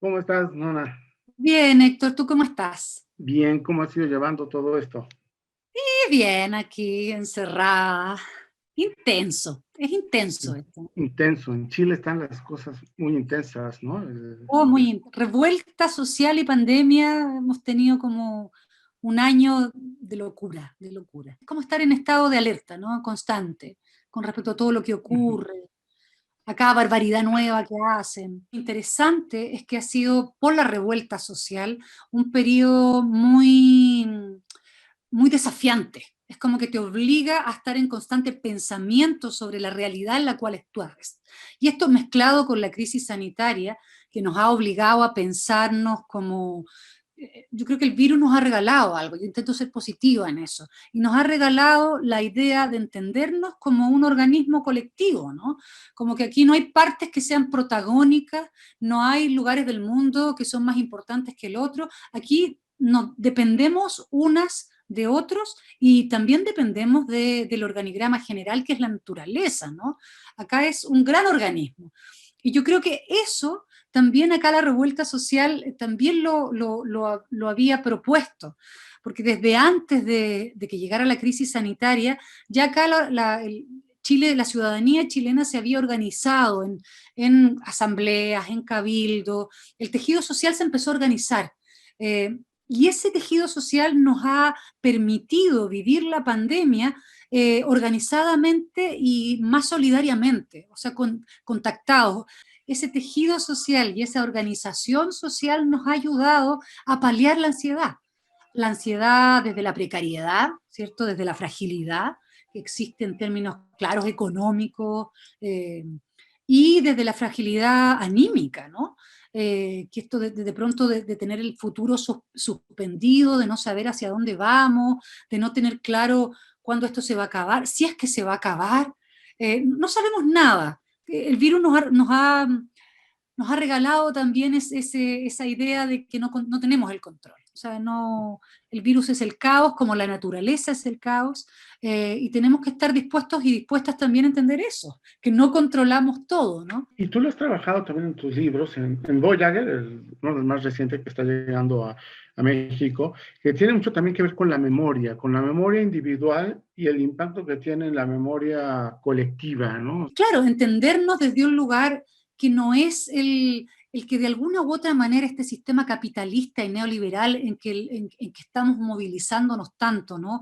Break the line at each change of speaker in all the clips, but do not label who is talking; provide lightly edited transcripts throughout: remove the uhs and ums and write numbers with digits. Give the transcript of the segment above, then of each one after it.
¿Cómo estás, Nona?
Bien, Héctor, ¿tú cómo estás?
Bien, ¿cómo has ido llevando todo esto?
Bien, aquí encerrada. Intenso, es intenso esto.
Intenso. En Chile están las cosas muy intensas, ¿no?
Oh, revuelta social y pandemia, hemos tenido como un año de locura, de locura. Es como estar en estado de alerta, ¿no? Constante, con respecto a todo lo que ocurre, a cada barbaridad nueva que hacen. Interesante es que ha sido por la revuelta social un periodo muy desafiante. Es como que te obliga a estar en constante pensamiento sobre la realidad en la cual actúas. Y esto mezclado con la crisis sanitaria, que nos ha obligado a pensarnos como... Yo creo que el virus nos ha regalado algo, yo intento ser positiva en eso, y nos ha regalado la idea de entendernos como un organismo colectivo, ¿no? Como que aquí no hay partes que sean protagónicas, no hay lugares del mundo que son más importantes que el otro, aquí no, dependemos unas de otros y también dependemos del organigrama general que es la naturaleza, ¿no? Acá es un gran organismo. Y yo creo que eso también acá la revuelta social también lo había propuesto, porque desde antes de que llegara la crisis sanitaria, ya acá Chile, la ciudadanía chilena se había organizado en asambleas, en cabildo, el tejido social se empezó a organizar. Eh, y ese tejido social nos ha permitido vivir la pandemia organizadamente y más solidariamente, o sea, contactados. Ese tejido social y esa organización social nos ha ayudado a paliar la ansiedad desde la precariedad, ¿cierto? Desde la fragilidad que existe en términos claros económicos, eh, y desde la fragilidad anímica, ¿no? Que esto de pronto de tener el futuro suspendido, de no saber hacia dónde vamos, de no tener claro cuándo esto se va a acabar, si es que se va a acabar. No sabemos nada. El virus nos ha regalado también esa idea de que no tenemos el control. O sea, no, el virus es el caos, como la naturaleza es el caos, y tenemos que estar dispuestos y dispuestas también a entender eso, que no controlamos todo, ¿no?
Y tú lo has trabajado también en tus libros, en Voyager, uno de los más recientes que está llegando a México, que tiene mucho también que ver con la memoria individual y el impacto que tiene en la memoria colectiva, ¿no?
Claro, entendernos desde un lugar que no es el que de alguna u otra manera este sistema capitalista y neoliberal en que estamos movilizándonos tanto, ¿no?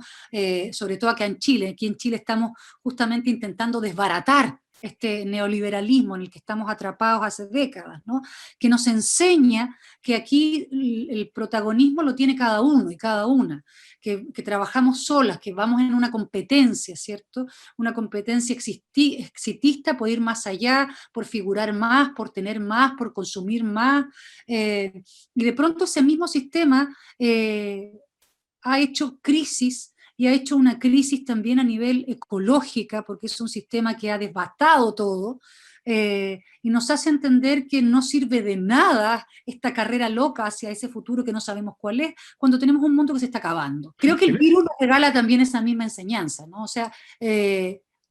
Sobre todo acá en Chile. Aquí en Chile estamos justamente intentando desbaratar este neoliberalismo en el que estamos atrapados hace décadas, ¿no? Que nos enseña que aquí el protagonismo lo tiene cada uno y cada una, que trabajamos solas, que vamos en una competencia, ¿cierto? Una competencia exitista por ir más allá, por figurar más, por tener más, por consumir más. Y de pronto ese mismo sistema ha hecho crisis y ha hecho una crisis también a nivel ecológica, porque es un sistema que ha devastado todo, y nos hace entender que no sirve de nada esta carrera loca hacia ese futuro que no sabemos cuál es, cuando tenemos un mundo que se está acabando. Creo que el
¿Tienes?
virus nos regala también esa misma enseñanza, ¿no? O sea,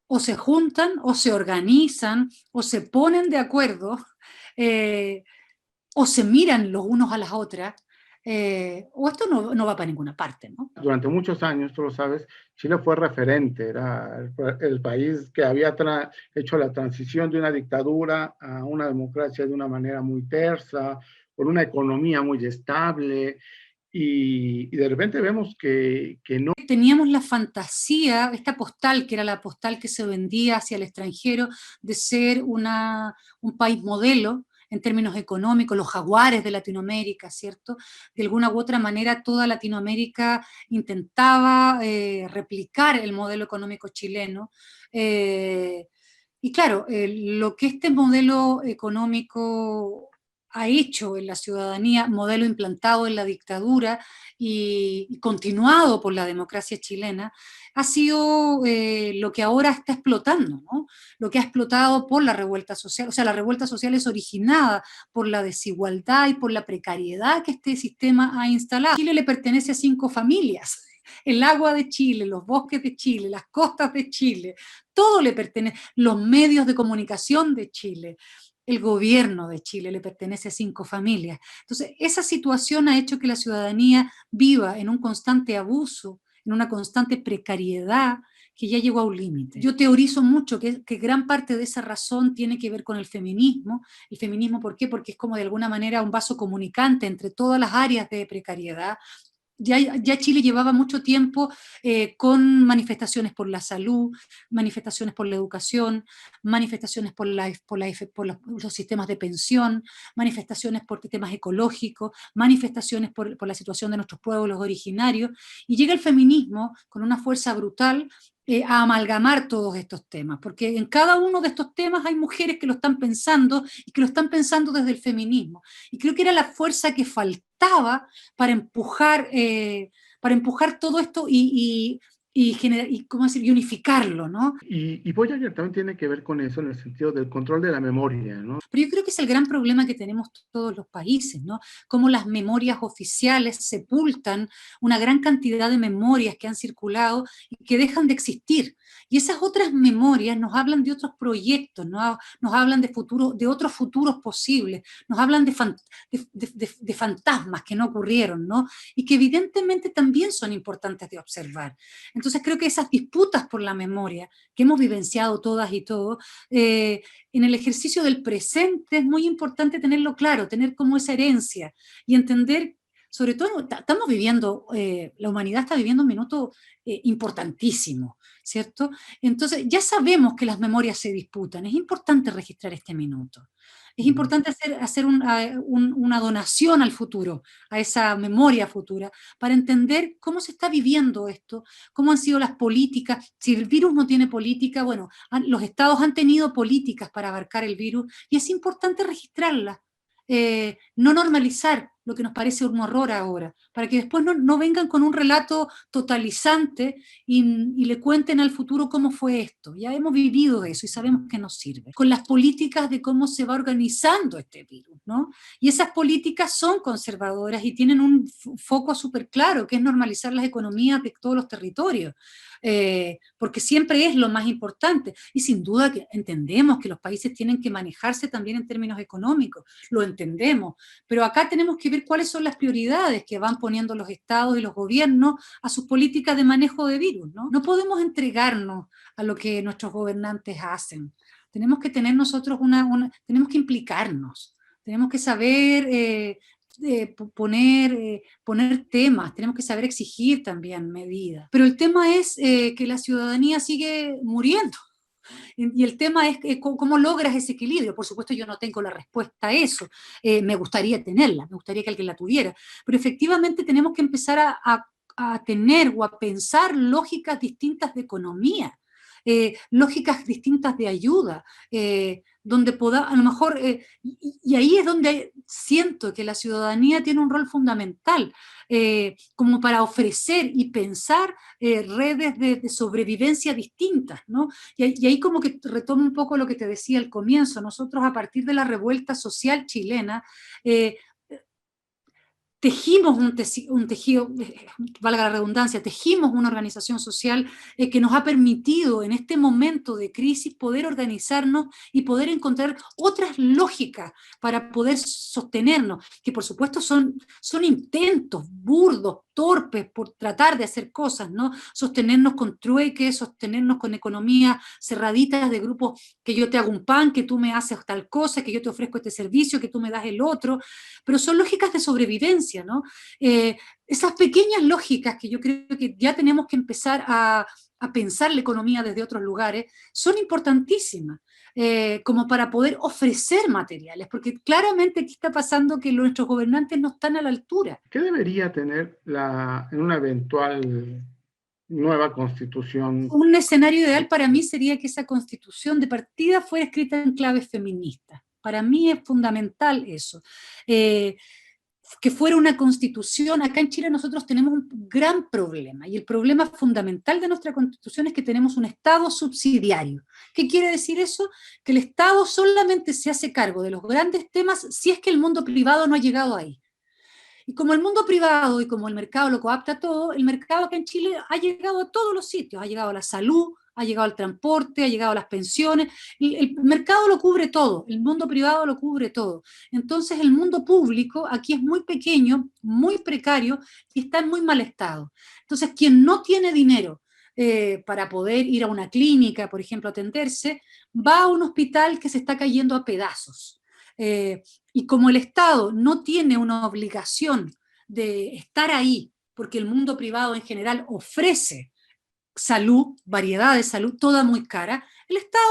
o se juntan, o se organizan, o se ponen de acuerdo, eh, o se miran los unos a las otras, o esto no va para ninguna parte, ¿no?
Durante muchos años, tú lo sabes, Chile fue referente, era el país que había hecho la transición de una dictadura a una democracia de una manera muy tersa, con una economía muy estable, y de repente vemos que no.
Teníamos la fantasía, esta postal, que era la postal que se vendía hacia el extranjero, de ser un país modelo en términos económicos, los jaguares de Latinoamérica, ¿cierto? De alguna u otra manera toda Latinoamérica intentaba replicar el modelo económico chileno. Y claro, lo que este modelo económico ha hecho en la ciudadanía, modelo implantado en la dictadura y continuado por la democracia chilena, ha sido lo que ahora está explotando, ¿no? Lo que ha explotado por la revuelta social. O sea, la revuelta social es originada por la desigualdad y por la precariedad que este sistema ha instalado. Chile le pertenece a 5 familias. El agua de Chile, los bosques de Chile, las costas de Chile, todo le pertenece, los medios de comunicación de Chile. el gobierno de Chile le pertenece a 5 familias. Entonces, esa situación ha hecho que la ciudadanía viva en un constante abuso, en una constante precariedad, que ya llegó a un límite. Yo teorizo mucho que gran parte de esa razón tiene que ver con el feminismo. El feminismo, ¿por qué? Porque es como de alguna manera un vaso comunicante entre todas las áreas de precariedad. Ya Chile llevaba mucho tiempo con manifestaciones por la salud, manifestaciones por la educación, manifestaciones por los sistemas de pensión, manifestaciones por temas ecológicos, manifestaciones por la situación de nuestros pueblos originarios, y llega el feminismo con una fuerza brutal a amalgamar todos estos temas, porque en cada uno de estos temas hay mujeres que lo están pensando y que lo están pensando desde el feminismo. Y creo que era la fuerza que faltaba para empujar todo esto y ¿cómo decir? Y unificarlo, ¿no?
Y Voyager también tiene que ver con eso en el sentido del control de la memoria, ¿no?
Pero yo creo que es el gran problema que tenemos todos los países, ¿no? Cómo las memorias oficiales sepultan una gran cantidad de memorias que han circulado y que dejan de existir. Y esas otras memorias nos hablan de otros proyectos, ¿no? Nos hablan de otros futuros posibles, nos hablan de fantasmas que no ocurrieron, ¿no? Y que evidentemente también son importantes de observar. Entonces creo que esas disputas por la memoria que hemos vivenciado todas y todos, en el ejercicio del presente es muy importante tenerlo claro, tener como esa herencia y entender, sobre todo, estamos viviendo, la humanidad está viviendo un minuto importantísimo, ¿cierto? Entonces ya sabemos que las memorias se disputan, es importante registrar este minuto. Es importante hacer una donación al futuro, a esa memoria futura, para entender cómo se está viviendo esto, cómo han sido las políticas. Si el virus no tiene política, bueno, los estados han tenido políticas para abarcar el virus y es importante registrarlas. No normalizar lo que nos parece un horror ahora, para que después no vengan con un relato totalizante y le cuenten al futuro cómo fue esto. Ya hemos vivido eso y sabemos que nos sirve. Con las políticas de cómo se va organizando este virus, ¿no? Y esas políticas son conservadoras y tienen un foco súper claro, que es normalizar las economías de todos los territorios. Porque siempre es lo más importante, y sin duda que entendemos que los países tienen que manejarse también en términos económicos, lo entendemos, pero acá tenemos que ver cuáles son las prioridades que van poniendo los estados y los gobiernos a sus políticas de manejo de virus, ¿no? No podemos entregarnos a lo que nuestros gobernantes hacen, tenemos que tener nosotros tenemos que implicarnos, tenemos que saber poner temas, tenemos que saber exigir también medidas. Pero el tema es que la ciudadanía sigue muriendo. Y el tema es cómo logras ese equilibrio. Por supuesto, yo no tengo la respuesta a eso. Me gustaría tenerla, me gustaría que alguien la tuviera. Pero efectivamente tenemos que empezar a tener o a pensar lógicas distintas de economía, lógicas distintas de ayuda, donde a lo mejor, y ahí es donde siento que la ciudadanía tiene un rol fundamental, como para ofrecer y pensar redes de sobrevivencia distintas, ¿no? Y ahí como que retomo un poco lo que te decía al comienzo, nosotros a partir de la revuelta social chilena, tejimos un tejido, valga la redundancia, tejimos una organización social que nos ha permitido en este momento de crisis poder organizarnos y poder encontrar otras lógicas para poder sostenernos, que por supuesto son intentos burdos, torpes, por tratar de hacer cosas, ¿no? Sostenernos con trueque, sostenernos con economías cerraditas de grupos, que yo te hago un pan, que tú me haces tal cosa, que yo te ofrezco este servicio, que tú me das el otro, pero son lógicas de sobrevivencia, ¿no? Esas pequeñas lógicas que yo creo que ya tenemos que empezar a pensar la economía desde otros lugares, son importantísimas, como para poder ofrecer materiales, porque claramente aquí está pasando que nuestros gobernantes no están a la altura.
¿Qué debería tener en una eventual nueva constitución?
Un escenario ideal para mí sería que esa constitución de partida fuera escrita en clave feminista. Para mí es fundamental eso. Que fuera una constitución. Acá en Chile nosotros tenemos un gran problema, y el problema fundamental de nuestra constitución es que tenemos un Estado subsidiario. ¿Qué quiere decir eso? Que el Estado solamente se hace cargo de los grandes temas si es que el mundo privado no ha llegado ahí. Y como el mundo privado y como el mercado lo coapta todo, el mercado acá en Chile ha llegado a todos los sitios, ha llegado a la salud, ha llegado el transporte, ha llegado las pensiones, el mercado lo cubre todo, el mundo privado lo cubre todo. Entonces el mundo público aquí es muy pequeño, muy precario y está en muy mal estado. Entonces quien no tiene dinero para poder ir a una clínica, por ejemplo, atenderse, va a un hospital que se está cayendo a pedazos. Y como el Estado no tiene una obligación de estar ahí, porque el mundo privado en general ofrece salud, variedad de salud, toda muy cara, el Estado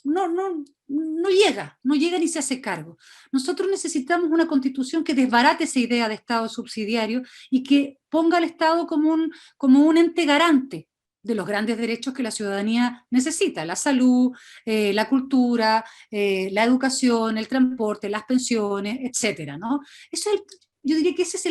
no llega ni se hace cargo. Nosotros necesitamos una constitución que desbarate esa idea de Estado subsidiario y que ponga al Estado como un ente garante de los grandes derechos que la ciudadanía necesita, la salud, la cultura, la educación, el transporte, las pensiones, etcétera, ¿no? Yo diría que ese es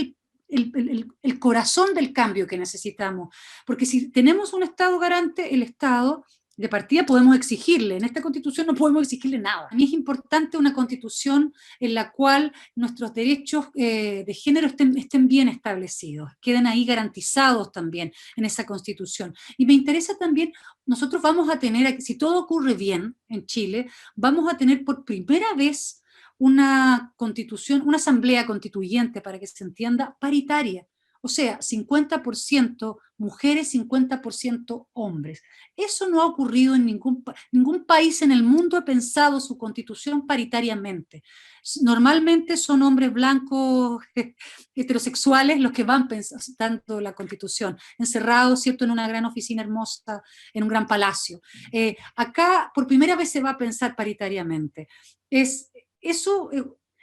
el corazón del cambio que necesitamos, porque si tenemos un Estado garante, el Estado, de partida podemos exigirle, en esta Constitución no podemos exigirle nada. A mí es importante una Constitución en la cual nuestros derechos de género estén bien establecidos, queden ahí garantizados también en esa Constitución. Y me interesa también, nosotros vamos a tener, si todo ocurre bien en Chile, vamos a tener por primera vez una constitución, una asamblea constituyente, para que se entienda, paritaria. O sea, 50% mujeres, 50% hombres. Eso no ha ocurrido en ningún país en el mundo ha pensado su constitución paritariamente. Normalmente son hombres blancos heterosexuales los que van pensando la constitución, encerrados, ¿cierto?, en una gran oficina hermosa, en un gran palacio. Acá por primera vez se va a pensar paritariamente. Eso es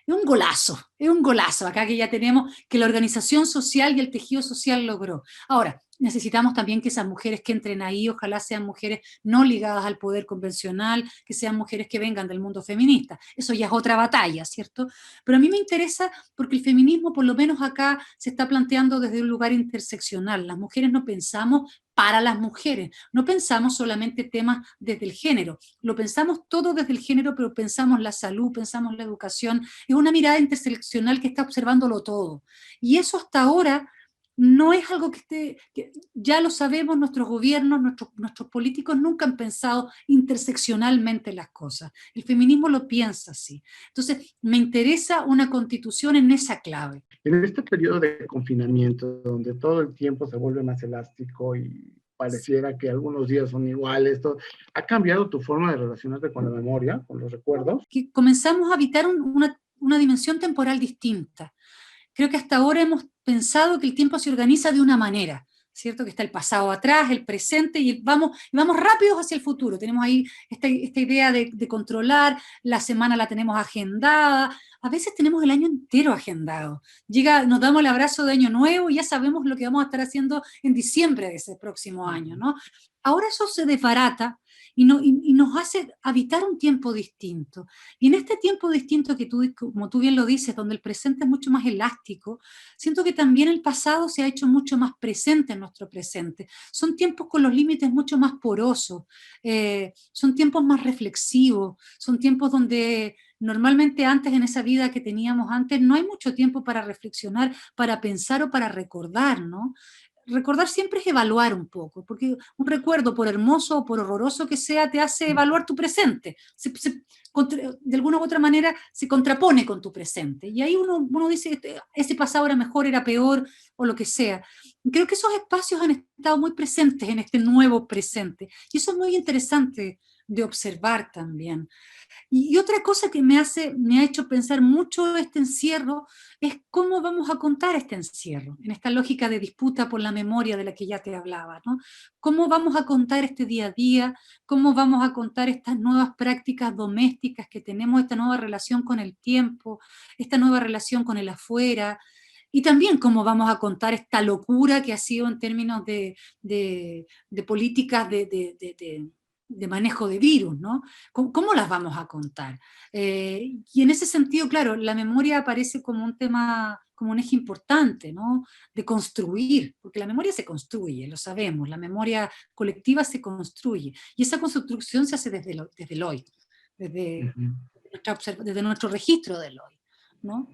un golazo acá que ya tenemos, que la organización social y el tejido social logró. Ahora, necesitamos también que esas mujeres que entren ahí, ojalá sean mujeres no ligadas al poder convencional, que sean mujeres que vengan del mundo feminista. Eso ya es otra batalla, ¿cierto? Pero a mí me interesa porque el feminismo, por lo menos acá, se está planteando desde un lugar interseccional. Las mujeres no pensamos para las mujeres, no pensamos solamente temas desde el género, lo pensamos todo desde el género, pero pensamos la salud, pensamos la educación, es una mirada interseccional que está observándolo todo. Y eso hasta ahora no es algo que ya lo sabemos, nuestros gobiernos, nuestros políticos nunca han pensado interseccionalmente las cosas. El feminismo lo piensa así. Entonces, me interesa una constitución en esa clave.
En este periodo de confinamiento, donde todo el tiempo se vuelve más elástico y pareciera que algunos días son iguales, ¿ha cambiado tu forma de relacionarte con la memoria, con los recuerdos?
Que comenzamos a habitar una dimensión temporal distinta. Creo que hasta ahora hemos pensado que el tiempo se organiza de una manera, ¿cierto? Que está el pasado atrás, el presente, y vamos rápidos hacia el futuro. Tenemos ahí esta idea de controlar, la semana la tenemos agendada, a veces tenemos el año entero agendado. Nos damos el abrazo de Año Nuevo y ya sabemos lo que vamos a estar haciendo en diciembre de ese próximo año, ¿no? Ahora eso se desbarata y nos hace habitar un tiempo distinto. Y en este tiempo distinto que como tú bien lo dices, donde el presente es mucho más elástico, siento que también el pasado se ha hecho mucho más presente en nuestro presente. Son tiempos con los límites mucho más porosos, son tiempos más reflexivos, son tiempos donde normalmente antes, en esa vida que teníamos antes, no hay mucho tiempo para reflexionar, para pensar o para recordar, ¿no? Recordar siempre es evaluar un poco, porque un recuerdo, por hermoso o por horroroso que sea, te hace evaluar tu presente. De alguna u otra manera se contrapone con tu presente. Y ahí uno dice, ese pasado era mejor, era peor, o lo que sea. Creo que esos espacios han estado muy presentes en este nuevo presente. Y eso es muy interesante de observar también. Y otra cosa que me ha hecho pensar mucho este encierro es cómo vamos a contar este encierro, en esta lógica de disputa por la memoria de la que ya te hablaba, ¿no? ¿Cómo vamos a contar este día a día? ¿Cómo vamos a contar estas nuevas prácticas domésticas que tenemos, esta nueva relación con el tiempo, esta nueva relación con el afuera? Y también cómo vamos a contar esta locura que ha sido en términos de políticas de manejo de virus, ¿no? ¿Cómo las vamos a contar? Y en ese sentido, claro, la memoria aparece como un tema, como un eje importante, ¿no? De construir, porque la memoria se construye, lo sabemos, la memoria colectiva se construye, y esa construcción se hace desde el hoy, desde nuestro registro del hoy, ¿no?